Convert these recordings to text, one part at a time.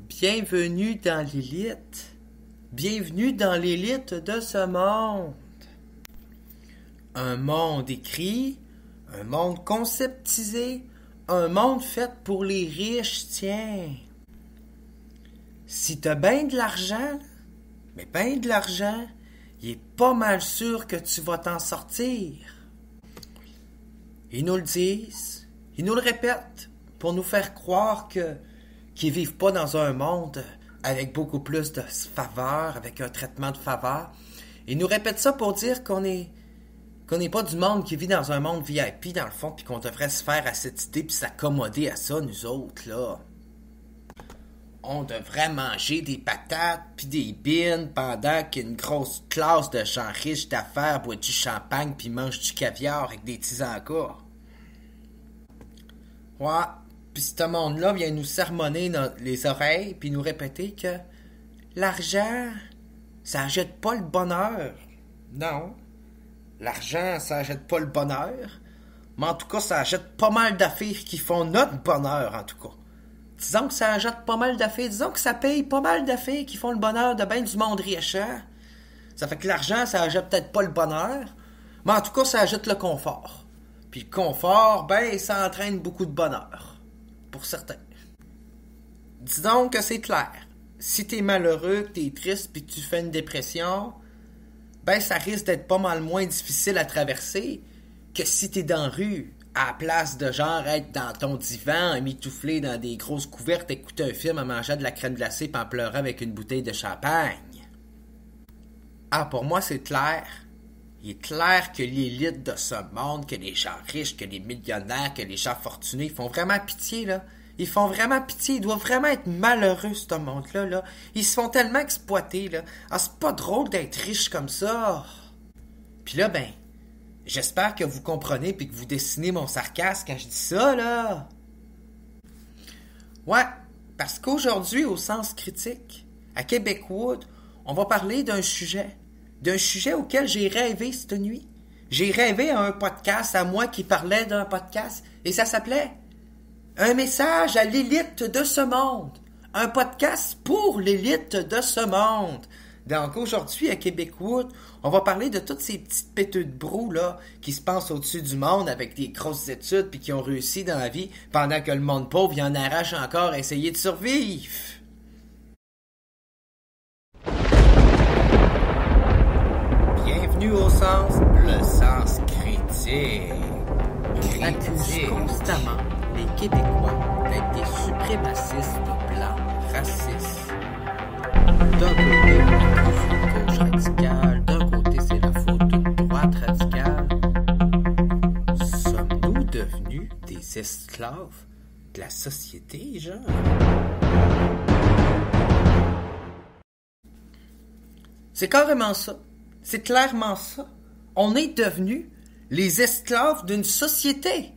Bienvenue dans l'élite. Bienvenue dans l'élite de ce monde. Un monde écrit, un monde conceptisé, un monde fait pour les riches, tiens. Si t'as ben de l'argent, mais ben de l'argent, il est pas mal sûr que tu vas t'en sortir. Ils nous le disent, ils nous le répètent, pour nous faire croire qu'ils vivent pas dans un monde avec beaucoup plus de faveur, avec un traitement de faveur. Ils nous répètent ça pour dire qu'on n'est pas du monde qui vit dans un monde VIP dans le fond, puis qu'on devrait se faire à cette idée puis s'accommoder à ça, nous autres, là. On devrait manger des patates puis des bines pendant qu'une grosse classe de gens riches d'affaires boit du champagne puis mange du caviar avec des petits encas. Ouais, puis ce monde-là vient nous sermonner dans les oreilles puis nous répéter que l'argent, ça achète pas le bonheur. Non, l'argent, ça achète pas le bonheur, mais en tout cas, ça achète pas mal d'affaires qui font notre bonheur, en tout cas. Disons que ça achète pas mal d'affaires, disons que ça paye pas mal d'affaires qui font le bonheur de ben du monde riche, hein? Ça fait que l'argent, ça achète peut-être pas le bonheur, mais en tout cas, ça achète le confort. Puis le confort, ben, ça entraîne beaucoup de bonheur. Pour certains. Disons que c'est clair. Si t'es malheureux, que t'es triste, puis que tu fais une dépression, ben, ça risque d'être pas mal moins difficile à traverser que si t'es dans la rue, à la place de genre être dans ton divan, mitouflé dans des grosses couvertes, écouter un film en mangeant de la crème glacée puis en pleurant avec une bouteille de champagne. Ah, pour moi, c'est clair. Il est clair que l'élite de ce monde, que les gens riches, que les millionnaires, que les gens fortunés, ils font vraiment pitié, là. Ils font vraiment pitié. Ils doivent vraiment être malheureux, ce monde-là, là. Ils se font tellement exploiter, là. Ah, c'est pas drôle d'être riche comme ça. Puis là, ben, j'espère que vous comprenez puis que vous dessinez mon sarcasme quand je dis ça, là. Ouais, parce qu'aujourd'hui, au sens critique, à Québecwood, on va parler d'un sujet auquel j'ai rêvé cette nuit. J'ai rêvé à un podcast à moi qui parlait d'un podcast et ça s'appelait Un message à l'élite de ce monde. Un podcast pour l'élite de ce monde. Donc aujourd'hui à Québecwood, on va parler de toutes ces petites péteux de brou là qui se pensent au-dessus du monde avec des grosses études puis qui ont réussi dans la vie pendant que le monde pauvre y en arrache encore à essayer de survivre. Bienvenue au sens, le sens critique. Accuse constamment les Québécois d'être des suprémacistes blancs, racistes. D'un côté, c'est une gauche radicale, d'un côté, c'est la faute d'une droite radicale. Sommes-nous devenus des esclaves de la société, genre? C'est carrément ça. C'est clairement ça. On est devenus les esclaves d'une société.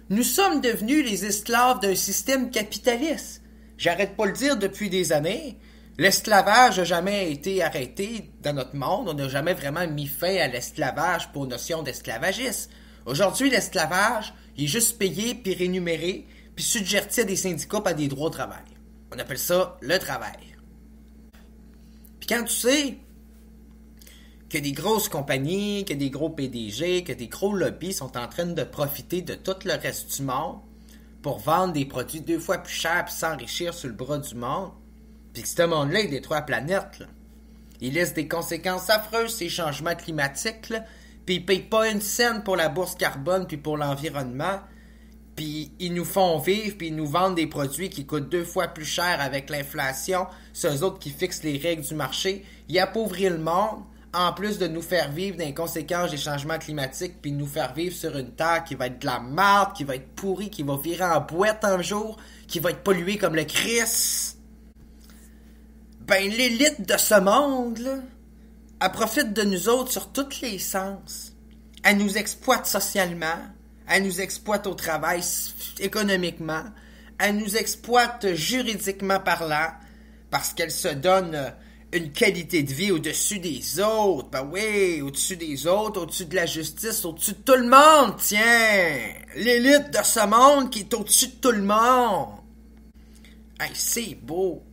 Nous sommes devenus les esclaves d'un système capitaliste. J'arrête pas de le dire depuis des années. L'esclavage n'a jamais été arrêté dans notre monde. On n'a jamais vraiment mis fin à l'esclavage pour notion d'esclavagisme. Aujourd'hui, l'esclavage, il est juste payé puis rémunéré puis sujeté à des syndicats et à des droits au travail. On appelle ça le travail. Puis quand tu sais que des grosses compagnies, que des gros PDG, que des gros lobbies sont en train de profiter de tout le reste du monde pour vendre des produits 2 fois plus chers et s'enrichir sur le bras du monde, puis que ce monde-là, il détruit la planète, là. Il laisse des conséquences affreuses, ces changements climatiques, là, puis ils payent pas une scène pour la bourse carbone puis pour l'environnement, puis ils nous font vivre puis ils nous vendent des produits qui coûtent 2 fois plus cher avec l'inflation, c'est eux autres qui fixent les règles du marché, ils appauvrissent le monde, en plus de nous faire vivre dans les conséquences des changements climatiques puis de nous faire vivre sur une terre qui va être de la marde, qui va être pourrie, qui va virer en boîte un jour, qui va être polluée comme le Christ. Ben, l'élite de ce monde, là, elle profite de nous autres sur tous les sens. Elle nous exploite socialement, elle nous exploite au travail économiquement, elle nous exploite juridiquement parlant, parce qu'elle se donne une qualité de vie au-dessus des autres. Ben oui, au-dessus des autres, au-dessus de la justice, au-dessus de tout le monde, tiens! L'élite de ce monde qui est au-dessus de tout le monde. Hey, c'est beau!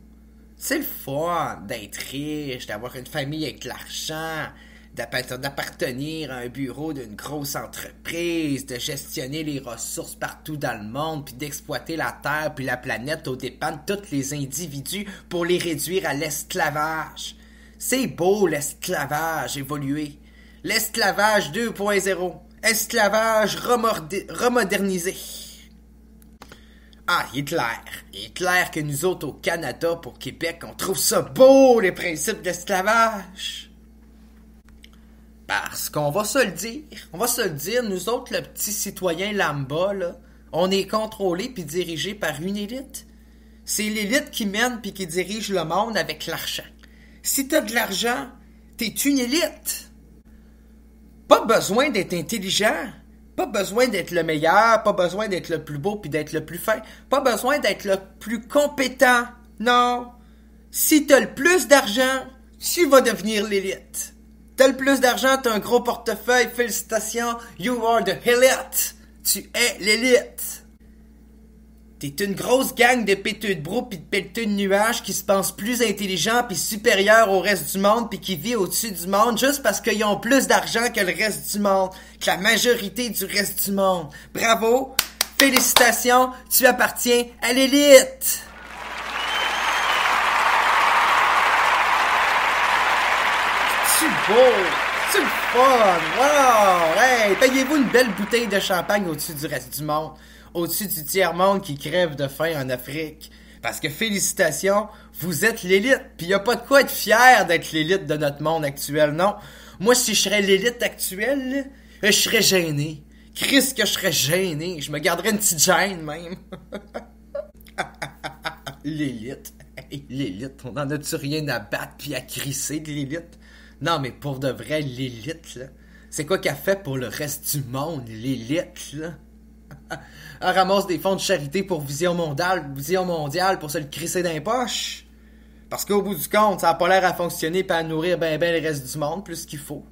C'est le fun d'être riche, d'avoir une famille avec de l'argent, d'appartenir à un bureau d'une grosse entreprise, de gestionner les ressources partout dans le monde, puis d'exploiter la Terre puis la planète aux dépens de tous les individus pour les réduire à l'esclavage. C'est beau l'esclavage évolué. L'esclavage 2.0. Esclavage remodernisé. Ah, Hitler. Hitler que nous autres au Canada, pour Québec, on trouve ça beau, les principes d'esclavage. Parce qu'on va se le dire, nous autres, le petit citoyen lambda, là, on est contrôlé puis dirigé par une élite. C'est l'élite qui mène puis qui dirige le monde avec l'argent. Si t'as de l'argent, t'es une élite. Pas besoin d'être intelligent, pas besoin d'être le meilleur, pas besoin d'être le plus beau puis d'être le plus fin, pas besoin d'être le plus compétent. Non. Si t'as le plus d'argent, tu vas devenir l'élite. T'as le plus d'argent, t'as un gros portefeuille, félicitations, you are the elite. Tu es l'élite. T'es une grosse gang de péteux de brou pis de pelleteux de nuages qui se pensent plus intelligents pis supérieurs au reste du monde pis qui vit au-dessus du monde juste parce qu'ils ont plus d'argent que le reste du monde, que la majorité du reste du monde. Bravo, félicitations, tu appartiens à l'élite. C'est beau, c'est le fun, wow, hey, payez-vous une belle bouteille de champagne au-dessus du reste du monde, au-dessus du tiers-monde qui crève de faim en Afrique. Parce que félicitations, vous êtes l'élite, pis y a pas de quoi être fier d'être l'élite de notre monde actuel, non. Moi, si je serais l'élite actuelle, je serais gêné. Christ que je serais gêné, je me garderais une petite gêne même. L'élite, hey, l'élite, on en a-tu rien à battre pis à crisser de l'élite? Non, mais pour de vrai, l'élite, là, c'est quoi qu'elle fait pour le reste du monde, l'élite, là? Elle ramasse des fonds de charité pour Vision mondiale pour se le crisser dans les poches. Parce qu'au bout du compte, ça a pas l'air à fonctionner pis à nourrir ben le reste du monde plus qu'il faut.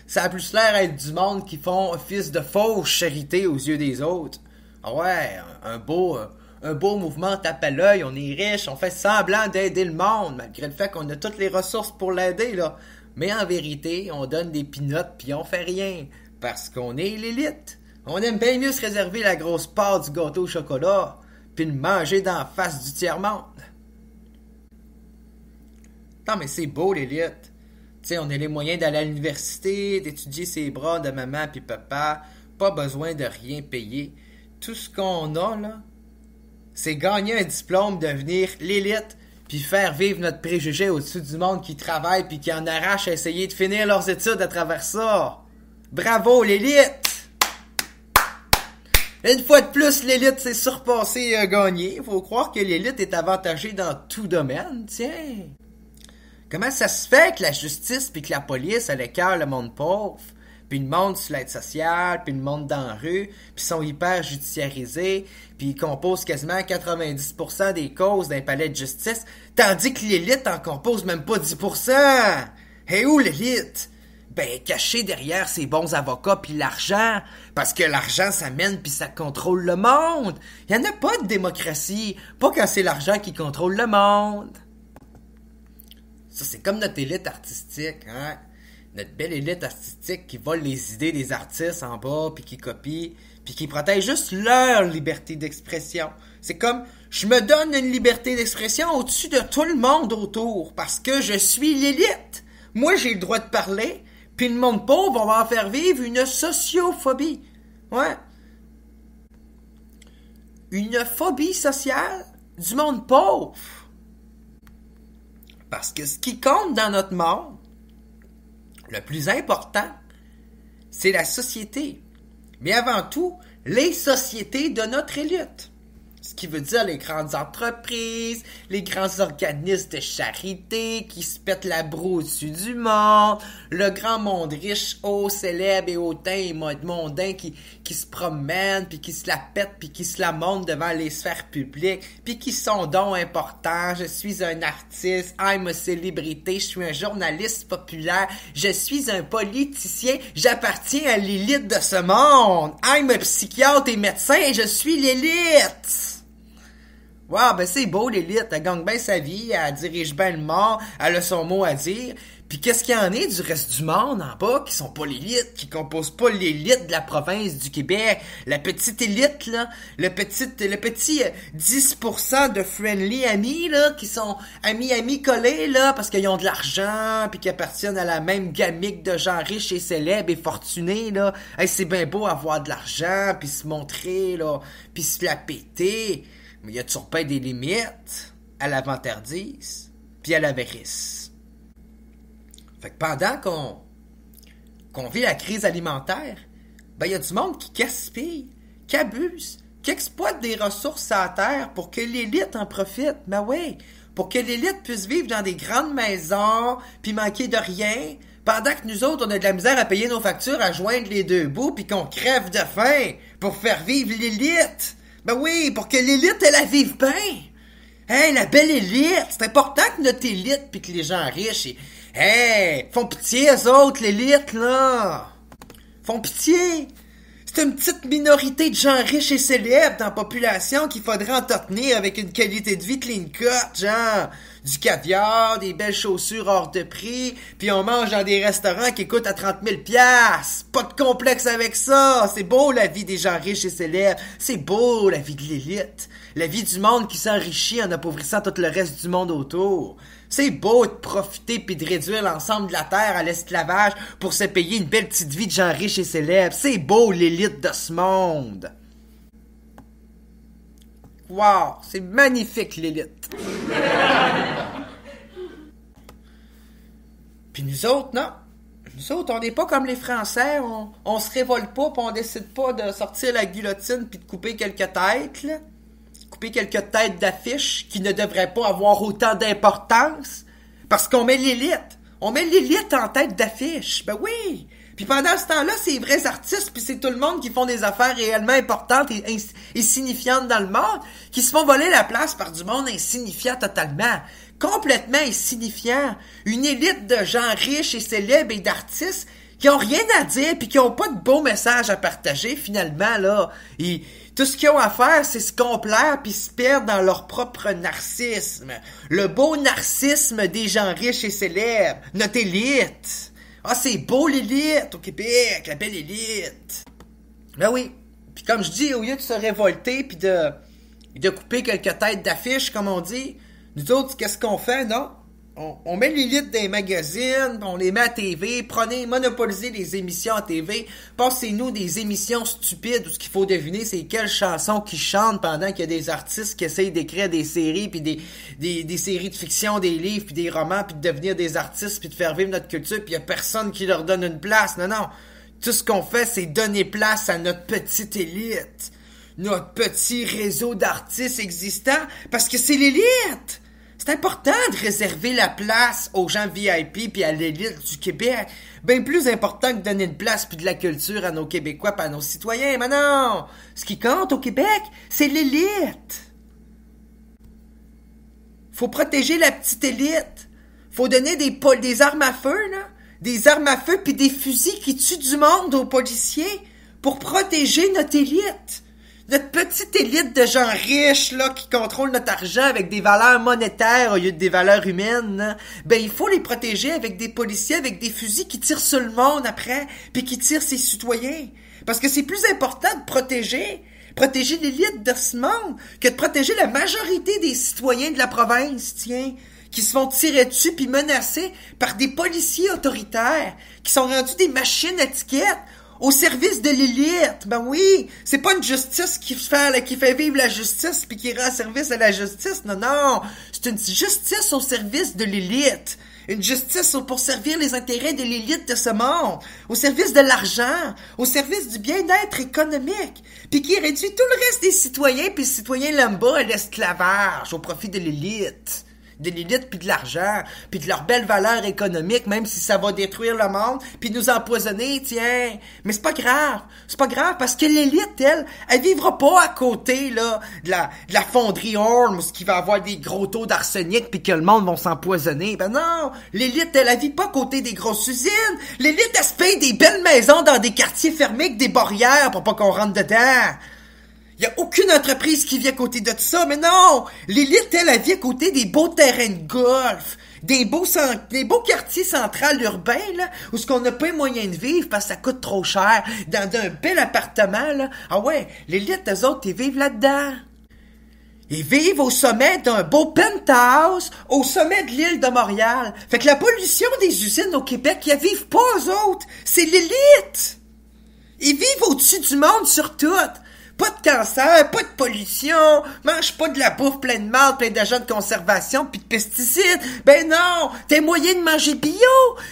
Ça a plus l'air à être du monde qui font office de fausse charité aux yeux des autres. Ah ouais, un beau mouvement tape à l'œil, on est riche, on fait semblant d'aider le monde, malgré le fait qu'on a toutes les ressources pour l'aider, là. Mais en vérité, on donne des pinottes pis on fait rien. Parce qu'on est l'élite. On aime bien mieux se réserver la grosse part du gâteau au chocolat, puis le manger d'en face du tiers-monde. Non, mais c'est beau, l'élite. Tu sais, on a les moyens d'aller à l'université, d'étudier ses bras de maman puis papa, pas besoin de rien payer. Tout ce qu'on a, là, c'est gagner un diplôme, devenir l'élite, puis faire vivre notre préjugé au-dessus du monde qui travaille puis qui en arrache à essayer de finir leurs études à travers ça. Bravo, l'élite! Une fois de plus, l'élite s'est surpassée et a gagné. Faut croire que l'élite est avantagée dans tout domaine, tiens. Comment ça se fait que la justice puis que la police, elle écœure le monde pauvre, puis le monde sur l'aide sociale, puis le monde dans la rue, puis sont hyper judiciarisés, puis ils composent quasiment 90% des causes d'un palais de justice, tandis que l'élite en compose même pas 10%. Et où l'élite? Ben, caché derrière ses bons avocats pis l'argent. Parce que l'argent, ça mène pis ça contrôle le monde. Y en a pas de démocratie. Pas quand c'est l'argent qui contrôle le monde. Ça, c'est comme notre élite artistique, hein. Notre belle élite artistique qui vole les idées des artistes en bas pis qui copie pis qui protège juste leur liberté d'expression. C'est comme, je me donne une liberté d'expression au-dessus de tout le monde autour parce que je suis l'élite. Moi, j'ai le droit de parler. Puis le monde pauvre, on va en faire vivre une sociophobie. Ouais. Une phobie sociale du monde pauvre. Parce que ce qui compte dans notre monde, le plus important, c'est la société. Mais avant tout, les sociétés de notre élite. Ce qui veut dire les grandes entreprises, les grands organismes de charité qui se pètent la broue au-dessus du monde, le grand monde riche, haut, célèbre et hautain et mondain qui se promènent, puis qui se la pètent, puis qui se la montrent devant les sphères publiques, puis qui sont donc importants. Je suis un artiste, I'm a célébrité, je suis un journaliste populaire, je suis un politicien, j'appartiens à l'élite de ce monde. I'm a psychiatre et médecin et je suis l'élite. Wow, ben c'est beau l'élite, elle gagne bien sa vie, elle dirige bien le monde, elle a son mot à dire. Puis qu'est-ce qu'il y en est du reste du monde en bas qui sont pas l'élite, qui composent pas l'élite de la province du Québec, la petite élite là, le petit 10% de friendly amis là, qui sont amis collés là, parce qu'ils ont de l'argent, puis qui appartiennent à la même gamique de gens riches et célèbres et fortunés là. Hey, c'est bien beau avoir de l'argent, puis se montrer là, puis se la péter. Mais il y a toujours pas des limites à la vantardise, puis à l'avarice. Fait que pendant qu'on vit la crise alimentaire, ben il y a du monde qui gaspille, qui abuse, qui exploite des ressources à la terre pour que l'élite en profite. Ben oui, pour que l'élite puisse vivre dans des grandes maisons, puis manquer de rien, pendant que nous autres, on a de la misère à payer nos factures, à joindre les deux bouts, puis qu'on crève de faim pour faire vivre l'élite. Ben oui, pour que l'élite, elle vive bien. Hey, la belle élite, c'est important que notre élite, puis que les gens riches, hey, font pitié eux autres, l'élite, là. Font pitié. C'est une petite minorité de gens riches et célèbres dans la population qu'il faudrait entretenir avec une qualité de vie clean cut, genre du caviar, des belles chaussures hors de prix, puis on mange dans des restaurants qui coûtent à 30 000 $. Pas de complexe avec ça. C'est beau la vie des gens riches et célèbres. C'est beau la vie de l'élite. La vie du monde qui s'enrichit en appauvrissant tout le reste du monde autour. C'est beau de profiter puis de réduire l'ensemble de la terre à l'esclavage pour se payer une belle petite vie de gens riches et célèbres. C'est beau l'élite de ce monde. Wow, c'est magnifique l'élite. Puis nous autres, non. Nous autres, on n'est pas comme les Français. On se révolte pas pis on décide pas de sortir la guillotine puis de couper quelques têtes, là. Couper quelques têtes d'affiches qui ne devraient pas avoir autant d'importance parce qu'on met l'élite. On met l'élite en tête d'affiche. Ben oui. Puis pendant ce temps-là, c'est les vrais artistes puis c'est tout le monde qui font des affaires réellement importantes et signifiantes dans le monde qui se font voler la place par du monde insignifiant totalement. Complètement insignifiant. Une élite de gens riches et célèbres et d'artistes qui ont rien à dire puis qui ont pas de beaux messages à partager finalement là. Tout ce qu'ils ont à faire, c'est se complaire puis se perdre dans leur propre narcissisme. Le beau narcissisme des gens riches et célèbres. Notre élite. Ah, c'est beau l'élite au Québec, la belle élite. Ben oui. Puis comme je dis, au lieu de se révolter puis de couper quelques têtes d'affiches, comme on dit, nous autres, qu'est-ce qu'on fait, non? On met l'élite des magazines, on les met à TV, monopolisez les émissions à TV, passez-nous des émissions stupides où ce qu'il faut deviner c'est quelles chansons qui chantent pendant qu'il y a des artistes qui essayent d'écrire des séries, puis des séries de fiction, des livres, puis des romans, puis de devenir des artistes, puis de faire vivre notre culture, puis il y a personne qui leur donne une place. Non. Tout ce qu'on fait, c'est donner place à notre petite élite, notre petit réseau d'artistes existants, parce que c'est l'élite! C'est important de réserver la place aux gens VIP puis à l'élite du Québec. Bien plus important que de donner une place puis de la culture à nos Québécois puis à nos citoyens. Mais non! Ce qui compte au Québec, c'est l'élite. Faut protéger la petite élite. Faut donner des armes à feu, là. Des armes à feu puis des fusils qui tuent du monde aux policiers pour protéger notre élite. Notre petite élite de gens riches, là, qui contrôlent notre argent avec des valeurs monétaires au lieu de des valeurs humaines, là, ben, il faut les protéger avec des policiers, avec des fusils qui tirent sur le monde après, puis qui tirent ses citoyens. Parce que c'est plus important de protéger l'élite de ce monde, que de protéger la majorité des citoyens de la province, tiens, qui se font tirer dessus puis menacés par des policiers autoritaires, qui sont rendus des machines à étiquettes, au service de l'élite. Ben oui, c'est pas une justice qui fait vivre la justice puis qui rend service à la justice. Non, c'est une justice au service de l'élite. Une justice pour servir les intérêts de l'élite de ce monde, au service de l'argent, au service du bien-être économique, puis qui réduit tout le reste des citoyens puis les citoyens lambda à l'esclavage au profit de l'élite. De l'élite puis de l'argent, puis de leur belle valeur économique, même si ça va détruire le monde, puis nous empoisonner, tiens. Mais c'est pas grave, parce que l'élite, elle vivra pas à côté, là, de la fonderie Orme, où il va avoir des gros taux d'arsenic, puis que le monde va s'empoisonner. Ben non, l'élite, elle vit pas à côté des grosses usines. L'élite, elle se paye des belles maisons dans des quartiers fermés avec des barrières pour pas qu'on rentre dedans. Il y a aucune entreprise qui vit à côté de ça, mais non! L'élite, elle vit à côté des beaux terrains de golf, des beaux quartiers centrales urbains, là, où ce qu'on n'a pas les moyens de vivre parce que ça coûte trop cher, dans un bel appartement, là. Ah ouais, l'élite, eux autres, ils vivent là-dedans. Ils vivent au sommet d'un beau penthouse, au sommet de l'île de Montréal. Fait que la pollution des usines au Québec, ils vivent pas, eux autres. C'est l'élite. Ils vivent au-dessus du monde sur tout. Pas de cancer, pas de pollution, mange pas de la bouffe pleine de marde, plein d'agents de conservation pis de pesticides. Ben non, t'as moyen de manger bio,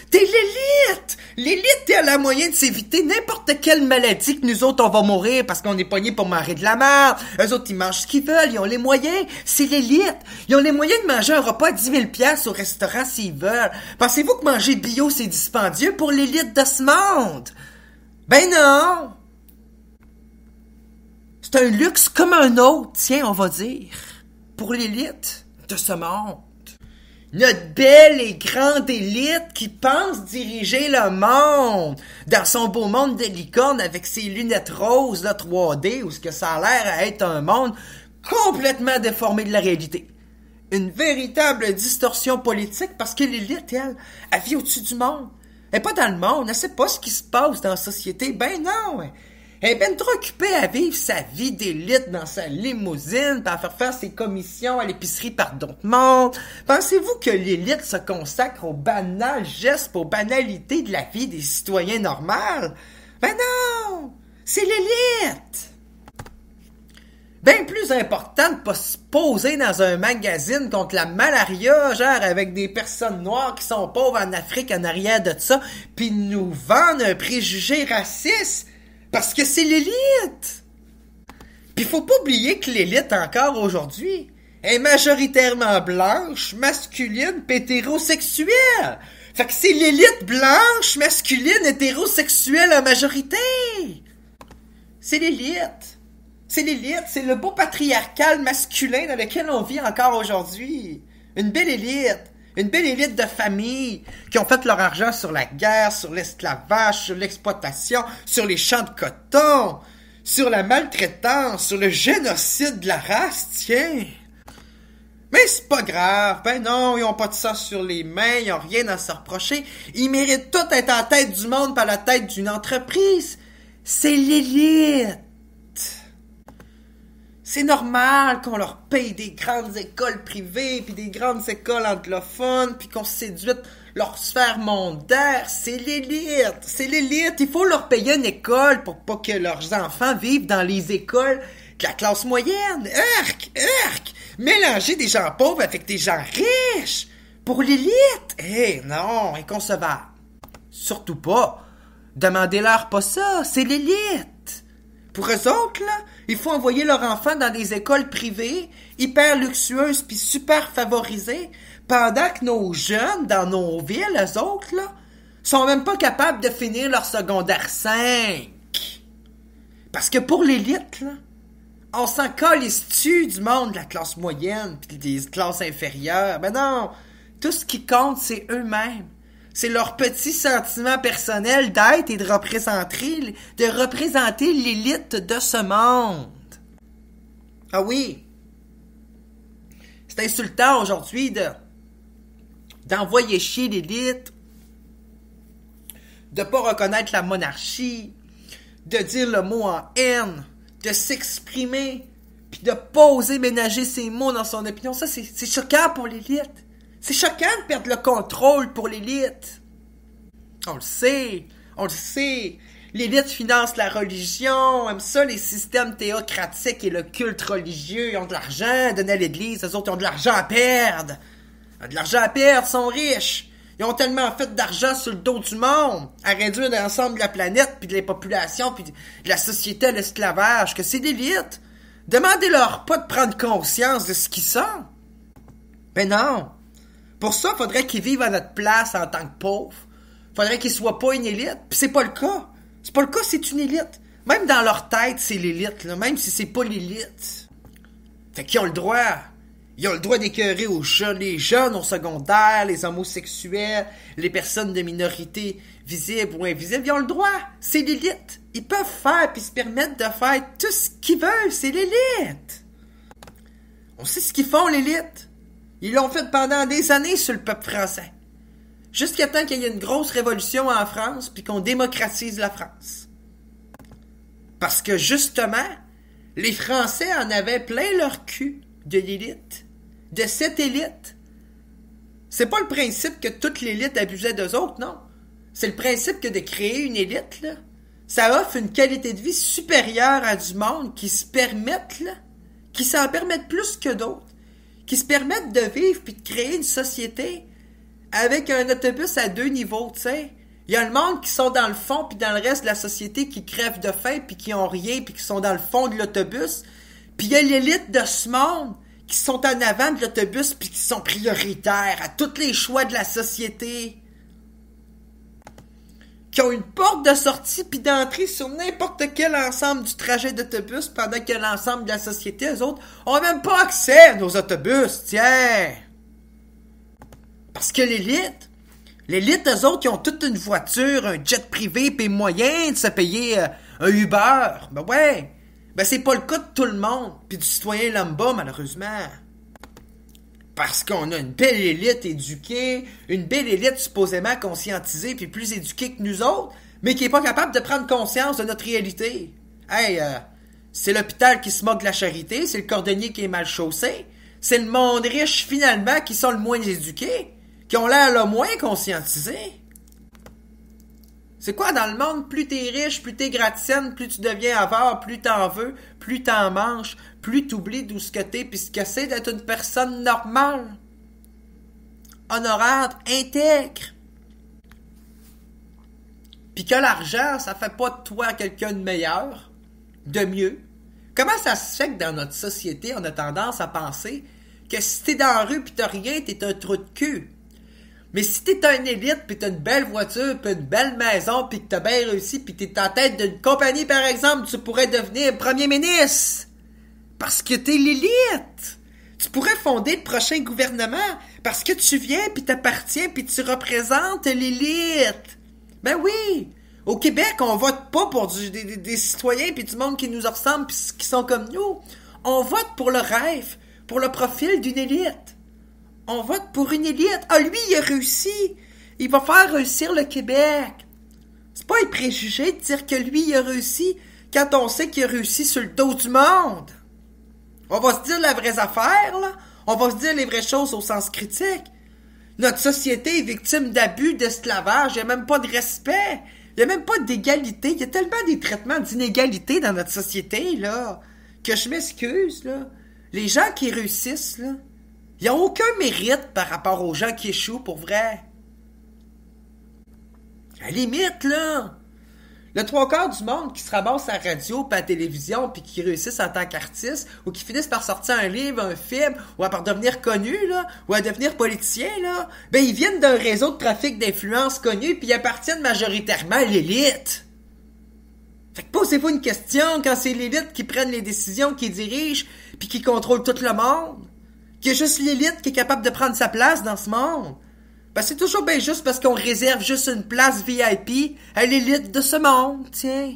t'es l'élite. L'élite, elle a moyen de s'éviter n'importe quelle maladie que nous autres on va mourir parce qu'on est pognés pour manger de la merde. Eux autres, ils mangent ce qu'ils veulent, ils ont les moyens, c'est l'élite. Ils ont les moyens de manger un repas à 10 000 $ au restaurant s'ils veulent. Pensez-vous que manger bio c'est dispendieux pour l'élite de ce monde? Ben non! C'est un luxe comme un autre, tiens, on va dire, pour l'élite de ce monde. Notre belle et grande élite qui pense diriger le monde dans son beau monde de licorne avec ses lunettes roses, là, 3D, où ce que ça a l'air à être un monde complètement déformé de la réalité. Une véritable distorsion politique parce que l'élite, elle vit au-dessus du monde. Elle est pas dans le monde, elle sait pas ce qui se passe dans la société. Ben non! Elle est bien trop occupée à vivre sa vie d'élite dans sa limousine, à faire ses commissions à l'épicerie par d'autres mondes. Pensez-vous que l'élite se consacre aux banals gestes, aux banalités de la vie des citoyens normaux? Ben non! C'est l'élite! Bien plus important de pas se poser dans un magazine contre la malaria, genre avec des personnes noires qui sont pauvres en Afrique en arrière de ça, pis nous vendre un préjugé raciste. Parce que c'est l'élite! Pis faut pas oublier que l'élite, encore aujourd'hui, est majoritairement blanche, masculine, pis hétérosexuelle! Fait que c'est l'élite blanche, masculine, hétérosexuelle en majorité! C'est l'élite! C'est l'élite, c'est le beau patriarcal masculin dans lequel on vit encore aujourd'hui. Une belle élite de famille qui ont fait leur argent sur la guerre, sur l'esclavage, sur l'exploitation, sur les champs de coton, sur la maltraitance, sur le génocide de la race, tiens. Mais c'est pas grave, ben non, ils ont pas de ça sur les mains, ils ont rien à se reprocher. Ils méritent tout être en tête du monde par la tête d'une entreprise. C'est l'élite. C'est normal qu'on leur paye des grandes écoles privées, puis des grandes écoles anglophones, puis qu'on séduite leur sphère mondaire. C'est l'élite. Il faut leur payer une école pour pas que leurs enfants vivent dans les écoles de la classe moyenne. Urk! Mélanger des gens pauvres avec des gens riches. Pour l'élite? Non, inconcevable. Surtout pas. Demandez-leur pas ça, c'est l'élite. Pour eux autres, là, il faut envoyer leurs enfants dans des écoles privées, hyper luxueuses puis super favorisées, pendant que nos jeunes, dans nos villes, eux autres, là, sont même pas capables de finir leur secondaire 5. Parce que pour l'élite, là, on s'en calisse-tu du monde de la classe moyenne puis des classes inférieures? Ben non, tout ce qui compte, c'est eux-mêmes. C'est leur petit sentiment personnel d'être et de représenter l'élite de ce monde. Ah oui. C'est insultant aujourd'hui d'envoyer chier l'élite, de pas reconnaître la monarchie, de dire le mot en haine, de s'exprimer, puis de pas oser ménager ses mots dans son opinion. Ça, c'est choquant pour l'élite. C'est choquant de perdre le contrôle pour l'élite. On le sait. L'élite finance la religion, aime ça les systèmes théocratiques et le culte religieux. Ils ont de l'argent à donner à l'église, eux autres ils ont de l'argent à perdre. Ils sont riches. Ils ont tellement fait d'argent sur le dos du monde, à réduire l'ensemble de la planète, puis de la population, puis de la société à l'esclavage, que c'est l'élite. Demandez-leur pas de prendre conscience de ce qu'ils sont. Ben non. Pour ça, faudrait qu'ils vivent à notre place en tant que pauvres. Faudrait qu'ils soient pas une élite. Puis c'est pas le cas. C'est une élite. Même dans leur tête, c'est l'élite, là, même si c'est pas l'élite. Fait qu'ils ont le droit. Ils ont le droit d'écœurer les jeunes au secondaire, les homosexuels, les personnes de minorités visibles ou invisibles. Ils ont le droit. C'est l'élite. Ils peuvent faire puis se permettre de faire tout ce qu'ils veulent. C'est l'élite. On sait ce qu'ils font, l'élite. Ils l'ont fait pendant des années sur le peuple français. Jusqu'à temps qu'il y ait une grosse révolution en France puis qu'on démocratise la France. Parce que justement, les Français en avaient plein leur cul de l'élite. De cette élite. C'est pas le principe que toute l'élite abusait d'eux autres, non. C'est le principe que de créer une élite, là, ça offre une qualité de vie supérieure à du monde qui se permettent, là, qui s'en permettent plus que d'autres, qui se permettent de vivre puis de créer une société avec un autobus à 2 niveaux, tu sais. Il y a le monde qui sont dans le fond puis dans le reste de la société qui crèvent de faim puis qui ont rien puis qui sont dans le fond de l'autobus. Puis il y a l'élite de ce monde qui sont en avant de l'autobus puis qui sont prioritaires à tous les choix de la société. Qui ont une porte de sortie puis d'entrée sur n'importe quel ensemble du trajet d'autobus pendant que l'ensemble de la société, eux autres, ont même pas accès à nos autobus, tiens! Parce que l'élite, eux autres, ils ont toute une voiture, un jet privé pis moyen de se payer un Uber. Ben ouais! Ben c'est pas le cas de tout le monde, puis du citoyen lambda, malheureusement. Parce qu'on a une belle élite éduquée, une belle élite supposément conscientisée puis plus éduquée que nous autres, mais qui est pas capable de prendre conscience de notre réalité. Hey, c'est l'hôpital qui se moque de la charité, c'est le cordonnier qui est mal chaussé, c'est le monde riche finalement qui sont le moins éduqués, qui ont l'air le moins conscientisés. C'est quoi dans le monde? Plus t'es riche, plus t'es gratienne, plus tu deviens avare, plus t'en veux, plus t'en manges, plus t'oublies d'où ce que t'es pis ce que c'est d'être une personne normale, honorable, intègre. Pis que l'argent, ça fait pas de toi quelqu'un de meilleur, de mieux. Comment ça se fait que dans notre société, on a tendance à penser que si t'es dans la rue pis t'as rien, t'es un trou de cul? Mais si t'es un élite, pis t'as une belle voiture, pis une belle maison, pis que t'as bien réussi, pis t'es en tête d'une compagnie, par exemple, tu pourrais devenir premier ministre. Parce que t'es l'élite. Tu pourrais fonder le prochain gouvernement, parce que tu viens, pis t'appartiens, pis tu représentes l'élite. Ben oui. Au Québec, on vote pas pour des citoyens, pis du monde qui nous ressemble, pis qui sont comme nous. On vote pour le rêve, pour le profil d'une élite. On vote pour une élite. Ah, lui, il a réussi. Il va faire réussir le Québec. C'est pas un préjugé de dire que lui, il a réussi quand on sait qu'il a réussi sur le dos du monde. On va se dire la vraie affaire, là. On va se dire les vraies choses au sens critique. Notre société est victime d'abus, d'esclavage. Il n'y a même pas de respect. Il n'y a même pas d'égalité. Il y a tellement des traitements d'inégalité dans notre société, là, que je m'excuse, là. Les gens qui réussissent, là, ils n'ont aucun mérite par rapport aux gens qui échouent, pour vrai. À la limite, là, le 3/4 du monde qui se ramasse à la radio pis à la télévision puis qui réussissent en tant qu'artiste ou qui finissent par sortir un livre, un film ou à par devenir connu, là, ou à devenir politicien, là, ben ils viennent d'un réseau de trafic d'influence connu puis ils appartiennent majoritairement à l'élite. Fait que posez-vous une question quand c'est l'élite qui prennent les décisions, qui dirigent puis qui contrôlent tout le monde. Qu'il y a juste l'élite qui est capable de prendre sa place dans ce monde. Ben c'est toujours bien juste parce qu'on réserve juste une place VIP à l'élite de ce monde, tiens.